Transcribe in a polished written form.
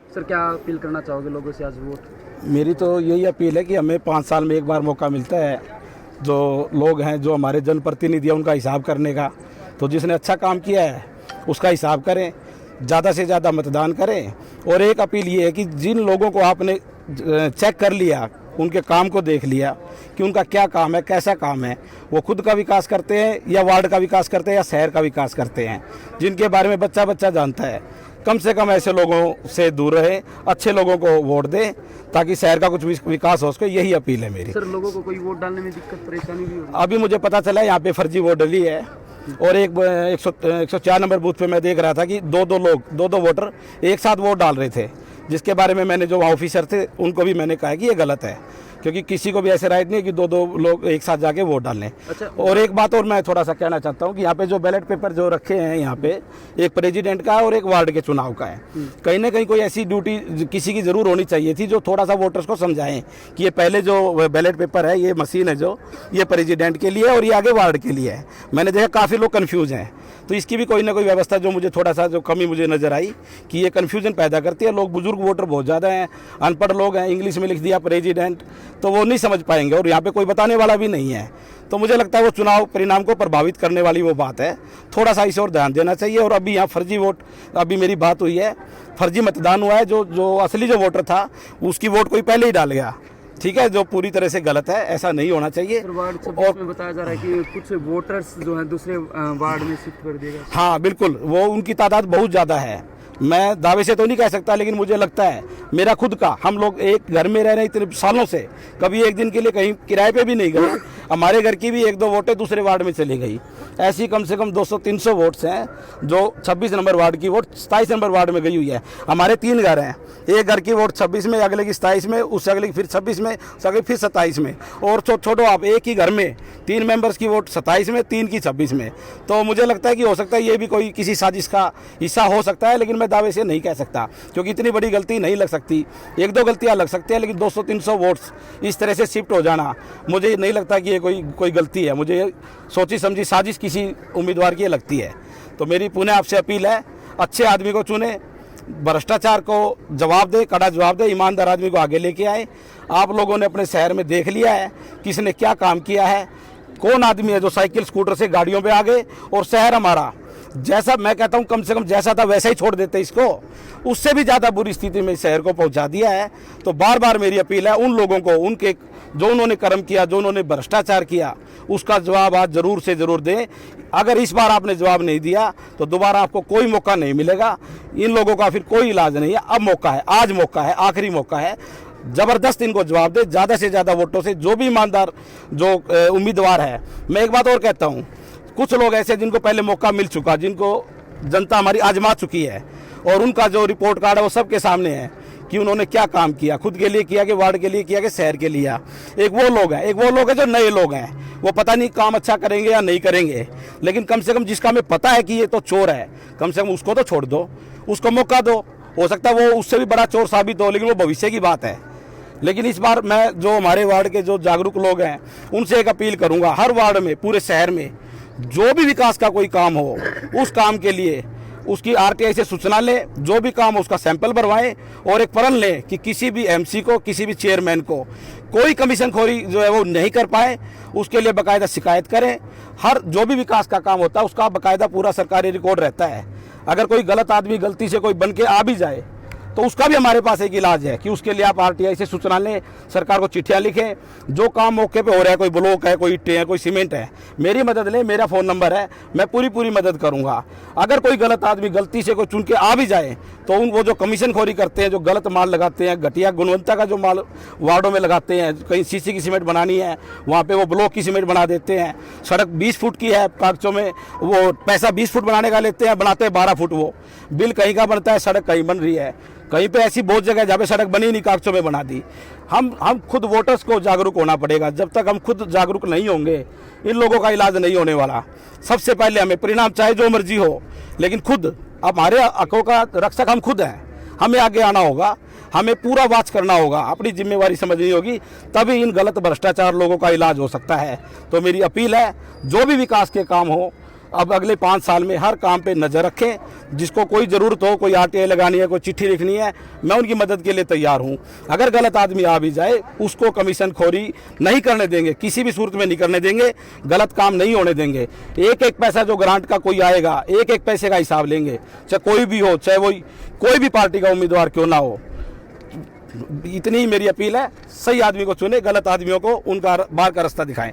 Sir क्या appeal करना चाहोगे लोगों से आज वोट? मेरी तो यही अपील है कि हमें 5 साल में एक बार मौका मिलता है, जो लोग हैं जो हमारे जनप्रतिनिधि हैं उनका हिसाब करने का। तो जिसने अच्छा काम किया है उसका हिसाब करें, ज़्यादा से ज़्यादा मतदान करें। और एक अपील ये है कि जिन लोगों को आपने चेक कर लिया, उनके काम को देख लिया कि उनका क्या काम है, कैसा काम है, वो खुद का विकास करते हैं या वार्ड का विकास करते हैं या शहर का विकास करते हैं, जिनके बारे में बच्चा बच्चा जानता है, कम से कम ऐसे लोगों से दूर रहे, अच्छे लोगों को वोट दें ताकि शहर का कुछ विकास हो सके। यही अपील है मेरी। सर लोगों को कोई वोट डालने में दिक्कत परेशानी भी होगी? अभी मुझे पता चला यहाँ पे फर्जी वोट डली है और 104 नंबर बूथ पे मैं देख रहा था कि दो वोटर एक साथ वोट डाल रहे थे, जिसके बारे में मैंने जो ऑफिसर थे उनको भी मैंने कहा कि ये गलत है, क्योंकि किसी को भी ऐसे राइट नहीं है कि दो लोग एक साथ जाके वोट डालें। अच्छा। और एक बात और मैं थोड़ा सा कहना चाहता हूँ कि यहाँ पे जो बैलेट पेपर जो रखे हैं यहाँ पे, एक प्रेसिडेंट का है और एक वार्ड के चुनाव का है। कहीं ना कहीं कोई ऐसी ड्यूटी किसी की ज़रूर होनी चाहिए थी जो थोड़ा सा वोटर्स को समझाएं कि ये पहले जो बैलेट पेपर है, ये मशीन है जो ये प्रेसिडेंट के लिए और ये आगे वार्ड के लिए है। मैंने देखा काफ़ी लोग कन्फ्यूज़ हैं, तो इसकी भी कोई ना कोई व्यवस्था जो मुझे थोड़ा सा जो कमी मुझे नज़र आई कि ये कन्फ्यूजन पैदा करती है। लोग बुजुर्ग वोटर बहुत ज़्यादा हैं, अनपढ़ लोग हैं, इंग्लिश में लिख दिया प्रेसिडेंट, तो वो नहीं समझ पाएंगे और यहाँ पे कोई बताने वाला भी नहीं है। तो मुझे लगता है वो चुनाव परिणाम को प्रभावित करने वाली वो बात है, थोड़ा सा इस ओर ध्यान देना चाहिए। और अभी यहाँ फर्जी वोट, अभी मेरी बात हुई है, फर्जी मतदान हुआ है, जो असली जो वोटर था उसकी वोट कोई पहले ही डाल गया, ठीक है, जो पूरी तरह से गलत है, ऐसा नहीं होना चाहिए। वार्ड 26 में बताया जा रहा है कि कुछ वोटर्स जो है दूसरे वार्ड में शिफ्ट कर दिएगा। हाँ बिल्कुल, वो उनकी तादाद बहुत ज़्यादा है, मैं दावे से तो नहीं कह सकता, लेकिन मुझे लगता है मेरा खुद का, हम लोग एक घर में रह रहे हैं इतने सालों से, कभी एक दिन के लिए कहीं किराए पे भी नहीं गए। हमारे घर की भी 1-2 वोटें दूसरे वार्ड में चली गई। ऐसी कम से कम 200-300 वोट्स हैं जो 26 नंबर वार्ड की वोट 27 नंबर वार्ड में गई हुई है। हमारे 3 घर हैं, एक घर की वोट 26 में, अगले की 27 में, उससे अगले की फिर 26 में, उससे अगले फिर 27 में, और छोड़ो आप, एक ही घर में 3 मेंबर्स की वोट 27 में, 3 की 26 में। तो मुझे लगता है कि हो सकता है ये भी कोई किसी साजिश का हिस्सा हो सकता है, लेकिन मैं दावे से नहीं कह सकता क्योंकि इतनी बड़ी गलती नहीं लग सकती। 1-2 गलतियां लग सकती हैं, लेकिन 200-300 वोट्स इस तरह से शिफ्ट हो जाना, मुझे नहीं लगता कि ये कोई गलती है। मुझे सोची समझी साजिश किसी उम्मीदवार की लगती है। तो मेरी पुनः आपसे अपील है, अच्छे आदमी को चुने, भ्रष्टाचार को जवाब दे, कड़ा जवाब दे, ईमानदार आदमी को आगे लेके आए। आप लोगों ने अपने शहर में देख लिया है किसने क्या काम किया है, कौन आदमी है जो साइकिल स्कूटर से गाड़ियों पे आ गए, और शहर हमारा जैसा, मैं कहता हूं कम से कम जैसा था वैसा ही छोड़ देते इसको, उससे भी ज़्यादा बुरी स्थिति में शहर को पहुंचा दिया है। तो बार बार मेरी अपील है उन लोगों को, उनके जो उन्होंने कर्म किया, जो उन्होंने भ्रष्टाचार किया, उसका जवाब आज ज़रूर से ज़रूर दें। अगर इस बार आपने जवाब नहीं दिया तो दोबारा आपको कोई मौका नहीं मिलेगा। इन लोगों का फिर कोई इलाज नहीं है। अब मौका है, आज मौका है, आखिरी मौका है, ज़बरदस्त इनको जवाब दे, ज़्यादा से ज़्यादा वोटों से, जो भी ईमानदार जो उम्मीदवार है। मैं एक बात और कहता हूँ, कुछ लोग ऐसे जिनको पहले मौका मिल चुका, जिनको जनता हमारी आजमा चुकी है, और उनका जो रिपोर्ट कार्ड है वो सबके सामने है कि उन्होंने क्या काम किया, खुद के लिए किया कि वार्ड के लिए किया कि शहर के लिए। एक वो लोग हैं जो नए लोग हैं, वो पता नहीं काम अच्छा करेंगे या नहीं करेंगे, लेकिन कम से कम जिसका हमें पता है कि ये तो चोर है, कम से कम उसको तो छोड़ दो, उसको मौका दो। हो सकता है वो उससे भी बड़ा चोर साबित हो, लेकिन वो भविष्य की बात है। लेकिन इस बार मैं जो हमारे वार्ड के जो जागरूक लोग हैं उनसे एक अपील करूंगा, हर वार्ड में, पूरे शहर में जो भी विकास का कोई काम हो, उस काम के लिए उसकी आरटीआई से सूचना लें, जो भी काम हो उसका सैंपल भरवाएं, और एक प्रण लें कि किसी भी एमसी को, किसी भी चेयरमैन को कोई कमीशन खोरी जो है वो नहीं कर पाए, उसके लिए बाकायदा शिकायत करें। हर जो भी विकास का काम होता है उसका बाकायदा पूरा सरकारी रिकॉर्ड रहता है। अगर कोई गलत आदमी गलती से कोई बन के आ भी जाए तो उसका भी हमारे पास एक इलाज है कि उसके लिए आप आरटीआई से सूचना लें, सरकार को चिट्ठियां लिखें। जो काम मौके पे हो रहा है, कोई ब्लॉक है, कोई ईंटें हैं, कोई सीमेंट है, मेरी मदद लें, मेरा फ़ोन नंबर है, मैं पूरी मदद करूंगा। अगर कोई गलत आदमी गलती से कोई चुन के आ भी जाए तो वो जो कमीशन खोरी करते हैं, जो गलत माल लगाते हैं, घटिया गुणवत्ता का जो माल वार्डों में लगाते हैं, कहीं सीसी की सीमेंट बनानी है वहाँ पर वो ब्लॉक की सीमेंट बना देते हैं। सड़क 20 फुट की है, कागजों में वो पैसा 20 फुट बनाने का लेते हैं, बनाते हैं 12 फुट। वो बिल कहीं का बनता है, सड़क कहीं बन रही है, कहीं पे ऐसी बहुत जगह जहाँ पे सड़क बनी नहीं, कागजों में बना दी। हम खुद वोटर्स को जागरूक होना पड़ेगा। जब तक हम खुद जागरूक नहीं होंगे इन लोगों का इलाज नहीं होने वाला। सबसे पहले हमें परिणाम चाहे जो मर्जी हो, लेकिन खुद हमारे हकों का रक्षक हम खुद हैं। हमें आगे आना होगा, हमें पूरा वाच करना होगा, अपनी जिम्मेवारी समझनी होगी, तभी इन गलत भ्रष्टाचार लोगों का इलाज हो सकता है। तो मेरी अपील है, जो भी विकास के काम हो अब अगले 5 साल में हर काम पे नज़र रखें। जिसको कोई ज़रूरत हो, कोई RTI लगानी है, कोई चिट्ठी लिखनी है, मैं उनकी मदद के लिए तैयार हूँ। अगर गलत आदमी आ भी जाए उसको कमीशन खोरी नहीं करने देंगे, किसी भी सूरत में नहीं करने देंगे, गलत काम नहीं होने देंगे। एक एक पैसा जो ग्रांट का कोई आएगा, एक एक पैसे का हिसाब लेंगे, चाहे कोई भी हो, चाहे वो कोई भी पार्टी का उम्मीदवार क्यों ना हो। इतनी ही मेरी अपील है, सही आदमी को चुने, गलत आदमियों को उनका बाहर का रास्ता दिखाएं।